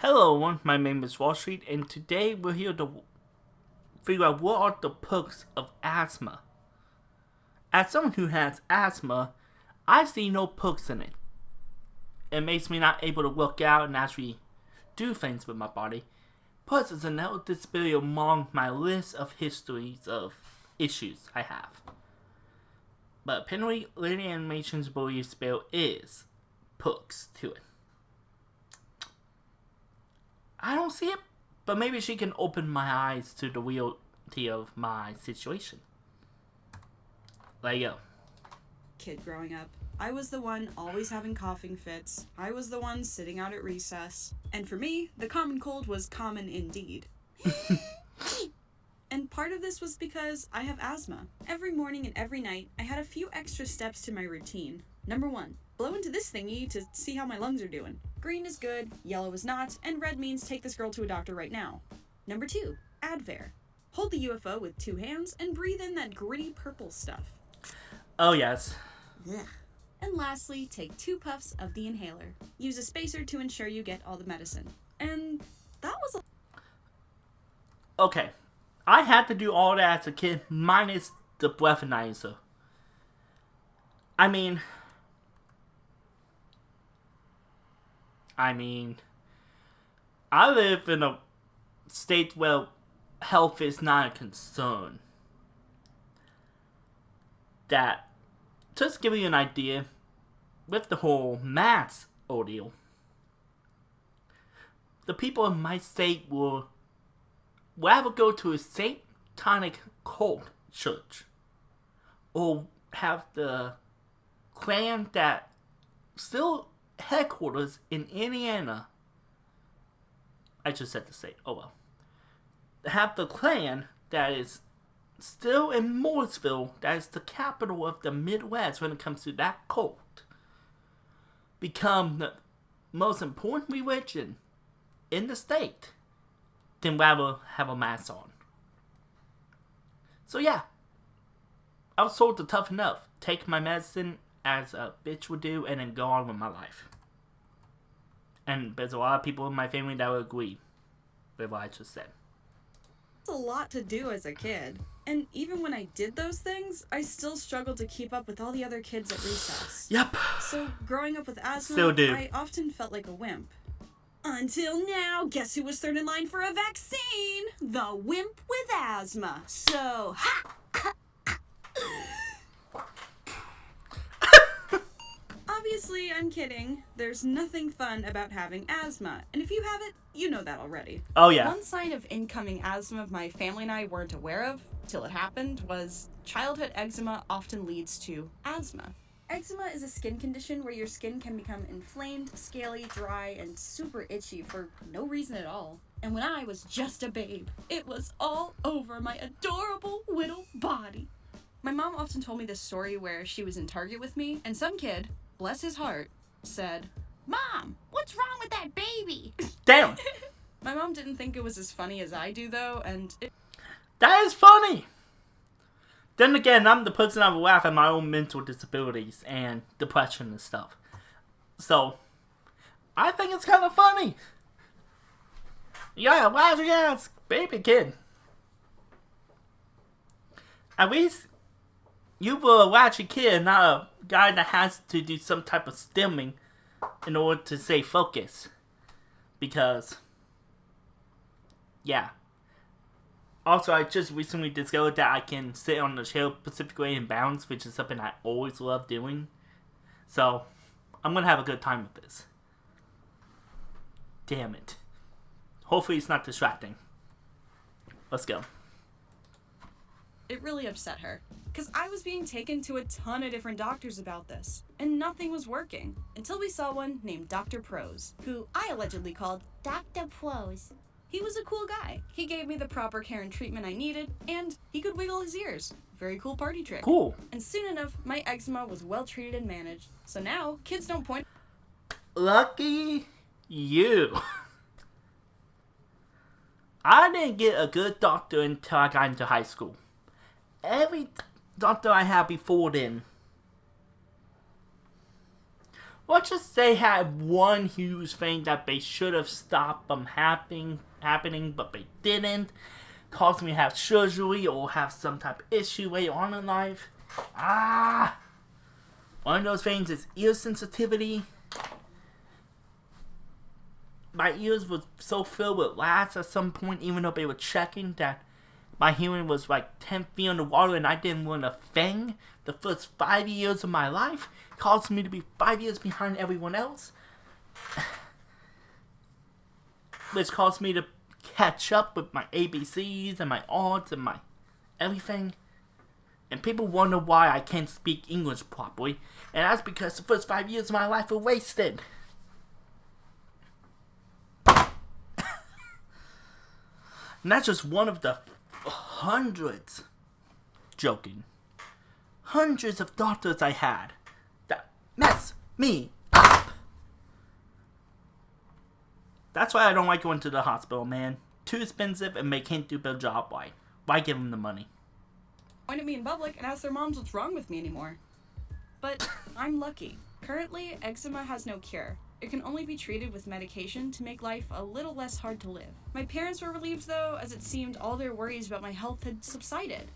Hello everyone, my name is WalStreet, and today we're here to figure out what are the perks of asthma. As someone who has asthma, I see no perks in it. It makes me not able to work out and actually do things with my body. Plus, it's another disability among my list of histories of issues I have. But apparently, Lady Animation's ability to spell is perks to it. I don't see it, but maybe she can open my eyes to the reality of my situation. There you go. Kid growing up, I was the one always having coughing fits. I was the one sitting out at recess. And for me, the common cold was common indeed. And part of this was because I have asthma. Every morning and every night, I had a few extra steps to my routine. Number 1, blow into this thingy to see how my lungs are doing. Green is good, yellow is not, and red means take this girl to a doctor right now. Number 2, Advair. Hold the UFO with 2 hands and breathe in that gritty purple stuff. Oh yes. Ugh. And lastly, take 2 puffs of the inhaler. Use a spacer to ensure you get all the medicine. And that was Okay. I had to do all that as a kid, minus the breathalyzer. I mean, I live in a state where health is not a concern. That, just giving you an idea, with the whole mask ordeal, the people in my state will rather go to a satanic cult church or have the clan that still headquarters in Indiana. I just said to say, oh well. Have the clan that is still in Mooresville, that is the capital of the Midwest when it comes to that cult, become the most important religion in the state, then rather have a mask on. So yeah, I was told to toughen up, take my medicine as a bitch would do, and then go on with my life. And there's a lot of people in my family that would agree with what I just said. a lot to do as a kid. And even when I did those things, I still struggled to keep up with all the other kids at recess. Yep. So growing up with asthma, Still do. I often felt like a wimp. Until now, guess who was third in line for a vaccine? The wimp with asthma. So, ha! Obviously, I'm kidding. There's nothing fun about having asthma. And if you have it, you know that already. Oh yeah. One sign of incoming asthma my family and I weren't aware of, till it happened, was childhood eczema often leads to asthma. Eczema is a skin condition where your skin can become inflamed, scaly, dry, and super itchy for no reason at all. And when I was just a babe, it was all over my adorable little body. My mom often told me this story where she was in Target with me, and some kid, bless his heart, said, "Mom, what's wrong with that baby?" Damn. My mom didn't think it was as funny as I do, though, and That is funny. Then again, I'm the person that will laugh at my own mental disabilities and depression and stuff. So, I think it's kind of funny. Yeah, why's your ass baby kid? At least you were a latchy kid, not a guy that has to do some type of stimming in order to stay focused. Because, yeah. Also, I just recently discovered that I can sit on the chair Pacific Way and bounce, which is something I always love doing. So, I'm going to have a good time with this. Damn it. Hopefully it's not distracting. Let's go. it really upset her. Because I was being taken to a ton of different doctors about this, and nothing was working. Until we saw one named Dr. Prose, who I allegedly called Dr. Prose. He was a cool guy. He gave me the proper care and treatment I needed, and he could wiggle his ears. Very cool party trick. Cool. And soon enough, my eczema was well treated and managed. So now, kids don't point. Lucky you. I didn't get a good doctor until I got into high school. Every doctor I had before then let's just say had one huge thing that they should have stopped from happening, but they didn't. Caused me to have surgery or have some type of issue later on in life. One of those things is ear sensitivity. My ears were so filled with wax at some point, even though they were checking, that my hearing was like 10 feet underwater and I didn't learn a thing. The first 5 years of my life caused me to be 5 years behind everyone else. Which caused me to catch up with my ABCs and my odds and my everything. And people wonder why I can't speak English properly. And that's because the first 5 years of my life were wasted. And that's just one of the hundreds, joking, hundreds of doctors I had that mess me up. That's why I don't like going to the hospital, man. Too expensive and they can't do their job right. Why give them the money? Point at me in public and ask their moms what's wrong with me anymore. But I'm lucky. Currently, eczema has no cure. It can only be treated with medication to make life a little less hard to live. My parents were relieved though, as it seemed all their worries about my health had subsided.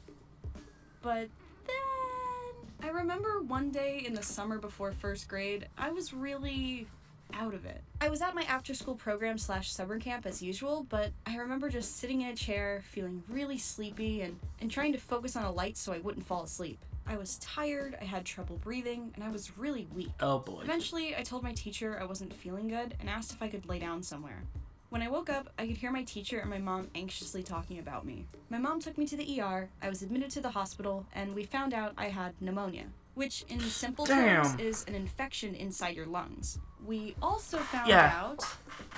But then, I remember one day in the summer before first grade, I was really out of it. I was at my after-school program / summer camp as usual, but I remember just sitting in a chair, feeling really sleepy, and trying to focus on a light so I wouldn't fall asleep. I was tired, I had trouble breathing, and I was really weak. Oh boy. Eventually, I told my teacher I wasn't feeling good and asked if I could lay down somewhere. When I woke up, I could hear my teacher and my mom anxiously talking about me. My mom took me to the ER, I was admitted to the hospital, and we found out I had pneumonia, which in simple terms is an infection inside your lungs. We also found out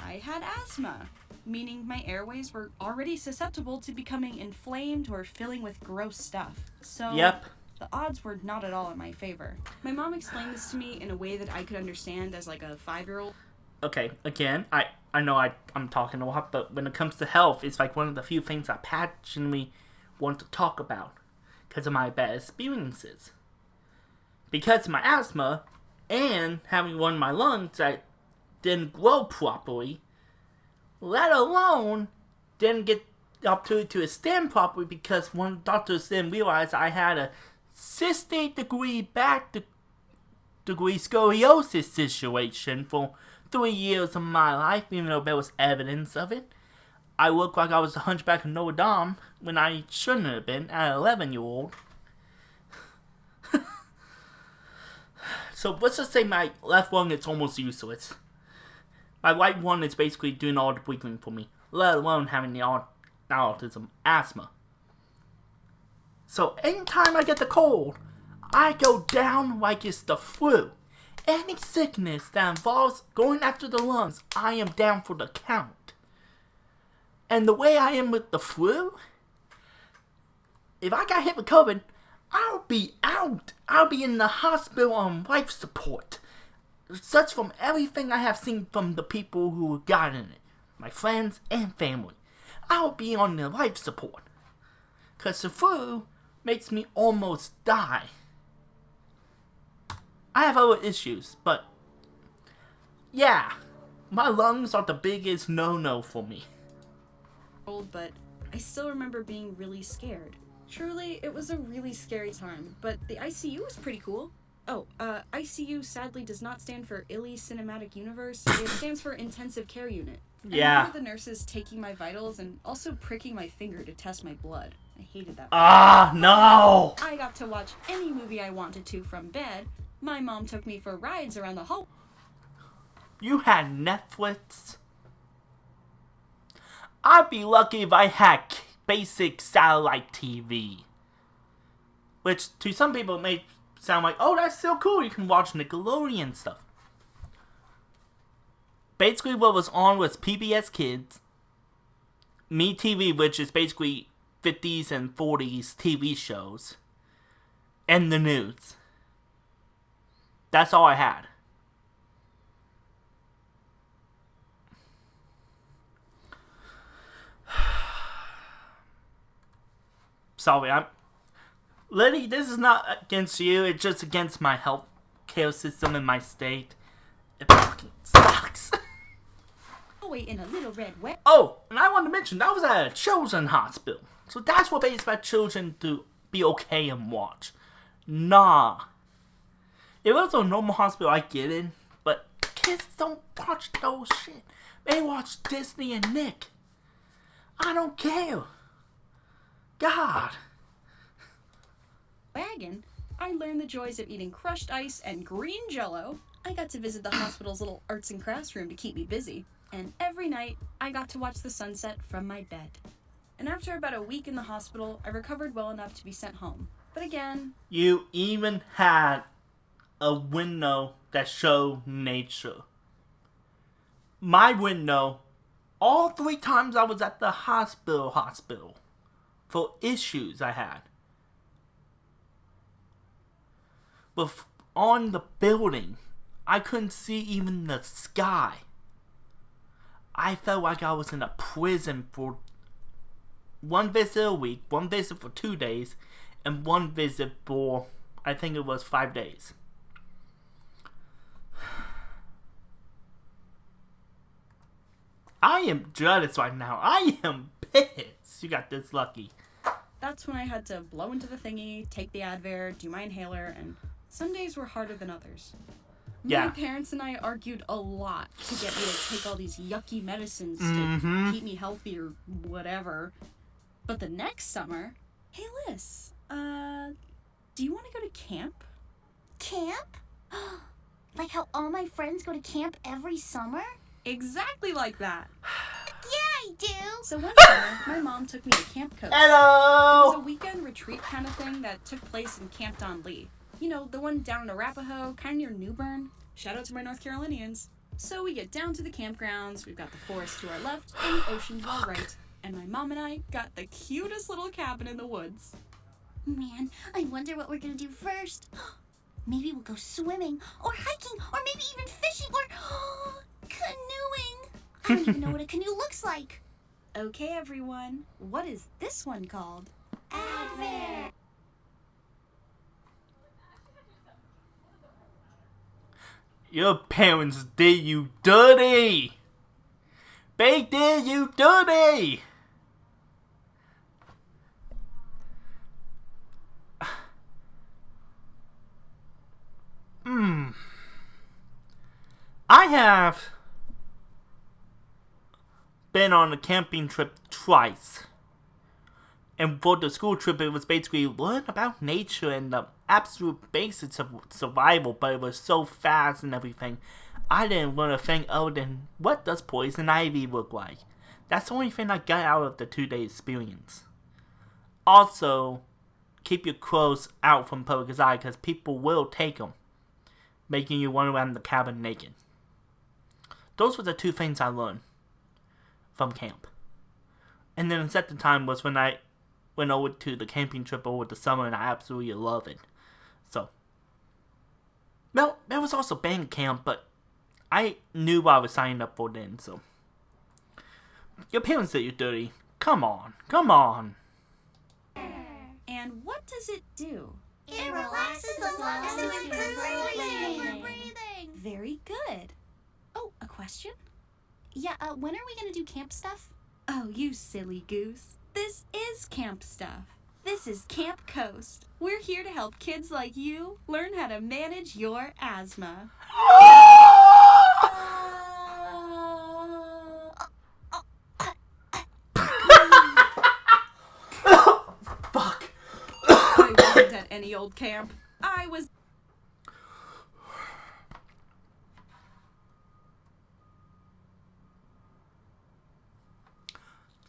I had asthma, meaning my airways were already susceptible to becoming inflamed or filling with gross stuff. So the odds were not at all in my favor. My mom explained this to me in a way that I could understand as like a 5-year-old. Okay, again, I know I'm talking a lot, but when it comes to health, it's like one of the few things I passionately want to talk about because of my bad experiences. Because of my asthma and having one of my lungs that didn't grow properly, let alone didn't get the opportunity to extend properly because one doctor didn't realize I had a 60-degree back degree scoliosis situation for 3 years of my life, even though there was evidence of it. I looked like I was the Hunchback of Notre Dame when I shouldn't have been at an 11-year-old. So let's just say my left lung is almost useless. My right one is basically doing all the breathing for me, let alone having the autism asthma. So anytime I get the cold, I go down like it's the flu. Any sickness that involves going after the lungs, I am down for the count. And the way I am with the flu, if I got hit with COVID, I'll be out. I'll be in the hospital on life support. Such from everything I have seen from the people who got in it. My friends and family. I'll be on the life support. Because the flu makes me almost die. I have other issues, but yeah, my lungs are the biggest no-no for me. But I still remember being really scared. Truly, it was a really scary time, but the ICU was pretty cool. Oh, ICU sadly does not stand for Illy Cinematic Universe. It stands for Intensive Care Unit. I remember the nurses taking my vitals and also pricking my finger to test my blood. I hated that. No! I got to watch any movie I wanted to from bed. My mom took me for rides around the hall. You had Netflix? I'd be lucky if I had basic satellite TV. Which, to some people, may sound like, oh, that's so cool, you can watch Nickelodeon stuff. Basically, what was on was PBS Kids, MeTV, which is basically 50s and 40s TV shows, and the news. That's all I had. Sorry, Liddy, this is not against you, it's just against my health care system in my state. It fucking sucks. Wait in a little red wet. Oh, and I want to mention, that was at a children's hospital. So that's what they expect children to be okay and watch. Nah. If it was a normal hospital, I get it. But kids don't watch those shit. They watch Disney and Nick. I don't care. God. Wagon, I learned the joys of eating crushed ice and green jello. I got to visit the hospital's little arts and crafts room to keep me busy. And every night, I got to watch the sunset from my bed. And after about a week in the hospital, I recovered well enough to be sent home. But again... You even had a window that showed nature. My window, all 3 times I was at the hospital, for issues I had. But on the building, I couldn't see even the sky. I felt like I was in a prison for 1 visit a week, 1 visit for 2 days, and 1 visit for, I think it was 5 days. I am jealous right now. I am pissed you got this lucky. That's when I had to blow into the thingy, take the Advair, do my inhaler, and some days were harder than others. Yeah. My parents and I argued a lot to get me to take all these yucky medicines to keep me healthy or whatever. But the next summer, hey Liz, do you want to go to camp? Camp? Like how all my friends go to camp every summer? Exactly like that. Yeah, I do. So one summer, my mom took me to Camp Coast. Hello! It was a weekend retreat kind of thing that took place in Camp Don Lee. You know, the one down in Arapahoe, kind of near New Bern. Shout out to my North Carolinians. So we get down to the campgrounds, we've got the forest to our left and the ocean to our right. And my mom and I got the cutest little cabin in the woods. Man, I wonder what we're gonna do first. Maybe we'll go swimming, or hiking, or maybe even fishing, or canoeing. I don't even know what a canoe looks like. Okay, everyone, what is this one called? Advair. Your parents did you dirty! They did you dirty! I have been on a camping trip twice. And for the school trip, it was basically learn about nature and the absolute basics of survival, but it was so fast and everything. I didn't learn a thing other than what does poison ivy look like. That's the only thing I got out of the 2-day experience. Also, keep your clothes out from public eye because people will take them, making you run around the cabin naked. Those were the 2 things I learned from camp. And then the second time was when I went over to the camping trip over the summer, and I absolutely love it. So, well, there was also band camp, but I knew what I was signing up for then, so. Your parents did you dirty. Come on, come on. And what does it do? It relaxes the lungs to improve breathing. Very good. Oh, a question? Yeah, when are we gonna do camp stuff? Oh, you silly goose. This is camp stuff. This is Camp Coast. We're here to help kids like you learn how to manage your asthma. Fuck. I wasn't at any old camp. I was...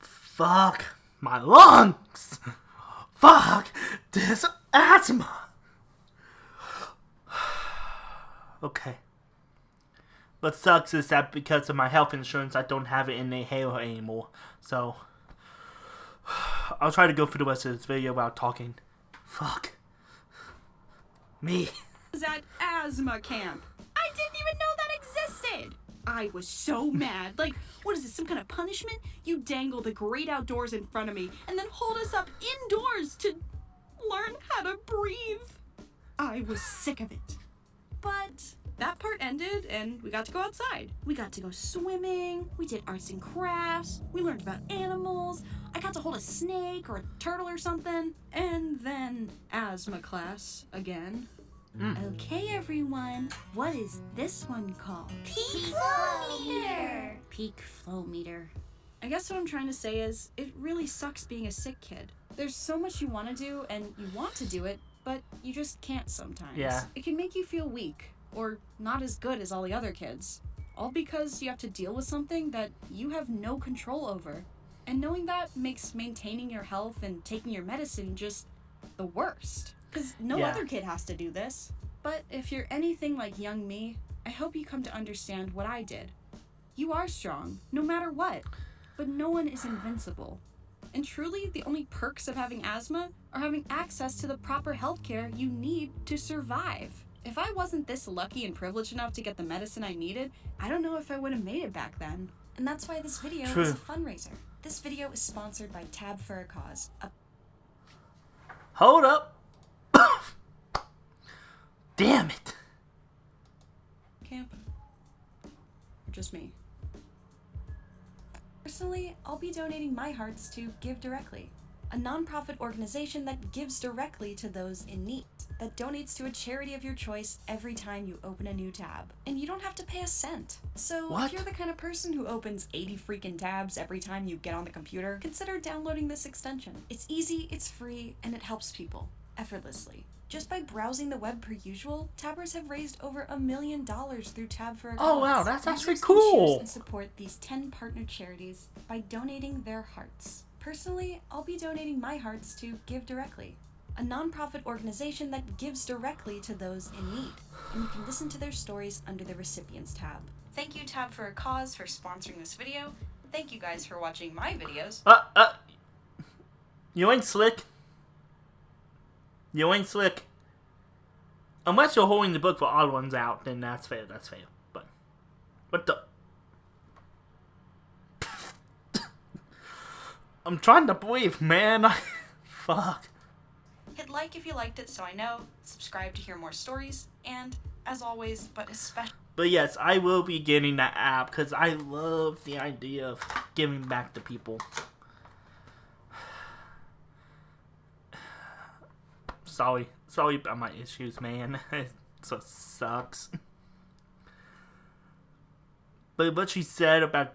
Fuck my lungs. Fuck this asthma. Okay. What sucks is that because of my health insurance, I don't have it in the inhaler anymore. So, I'll try to go through the rest of this video without talking. Fuck. Me. was at asthma camp. I didn't even know that existed. I was so mad. Like, what is this, some kind of punishment? You dangle the great outdoors in front of me and then hold us up indoors to learn how to breathe. I was sick of it. But that part ended and we got to go outside. We got to go swimming, we did arts and crafts, we learned about animals, I got to hold a snake or a turtle or something, and then asthma class again. Okay, everyone, what is this one called? Peak flow meter. Peak flow meter. I guess what I'm trying to say is, it really sucks being a sick kid. There's so much you want to do and you want to do it, but you just can't sometimes. Yeah. It can make you feel weak, or not as good as all the other kids. All because you have to deal with something that you have no control over. And knowing that makes maintaining your health and taking your medicine just the worst. Because no other kid has to do this. But if you're anything like young me, I hope you come to understand what I did. You are strong, no matter what. But no one is invincible. And truly, the only perks of having asthma are having access to the proper healthcare you need to survive. If I wasn't this lucky and privileged enough to get the medicine I needed, I don't know if I would have made it back then. And that's why this video is a fundraiser. This video is sponsored by Tab for a Cause. Hold up. Damn it. Camp. Or just me. Personally, I'll be donating my hearts to Give Directly, a nonprofit organization that gives directly to those in need, that donates to a charity of your choice every time you open a new tab. And you don't have to pay a cent. So if you're the kind of person who opens 80 freaking tabs every time you get on the computer, consider downloading this extension. It's easy, it's free, and it helps people effortlessly. Just by browsing the web per usual, Tabbers have raised over $1 million through Tab for a Cause. Oh wow, that's actually Users can choose cool. and support these 10 partnered charities by donating their hearts. Personally, I'll be donating my hearts to Give Directly, a nonprofit organization that gives directly to those in need, and you can listen to their stories under the Recipients tab. Thank you, Tab for a Cause, for sponsoring this video. Thank you guys for watching my videos. You ain't slick. You ain't slick. Unless you're holding the book for odd ones out, then that's fair, But, what the? I'm trying to breathe, man. Fuck. Hit like if you liked it so I know, subscribe to hear more stories, and, as always, but especially... But yes, I will be getting that app, because I love the idea of giving back to people. Sorry about my issues, man. It so sucks. But what she said about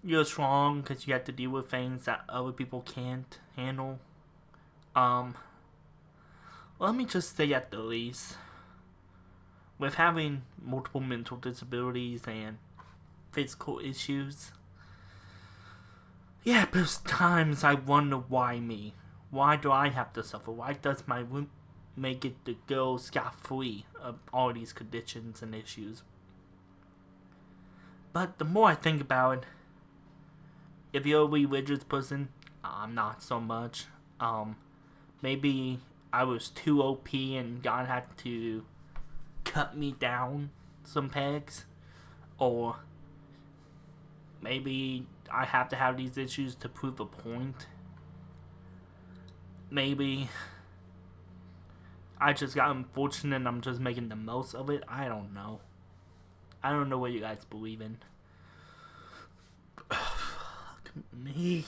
you're strong because you have to deal with things that other people can't handle. Let me just say at the least, with having multiple mental disabilities and physical issues, yeah, there's times I wonder why me. Why do I have to suffer? Why does my roommate get to go scot-free of all these conditions and issues? But the more I think about it, if you're a religious person, I'm not so much. Maybe I was too OP and God had to cut me down some pegs. Or maybe I have to have these issues to prove a point. Maybe I just got unfortunate and I'm just making the most of it. I don't know. I don't know what you guys believe in. Fuck me.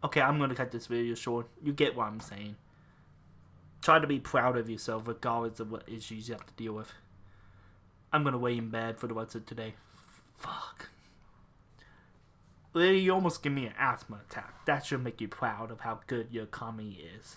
Okay, I'm gonna cut this video short. You get what I'm saying. Try to be proud of yourself regardless of what issues you have to deal with. I'm gonna lay in bed for the rest of today. Fuck. You almost give me an asthma attack. That should make you proud of how good your comedy is.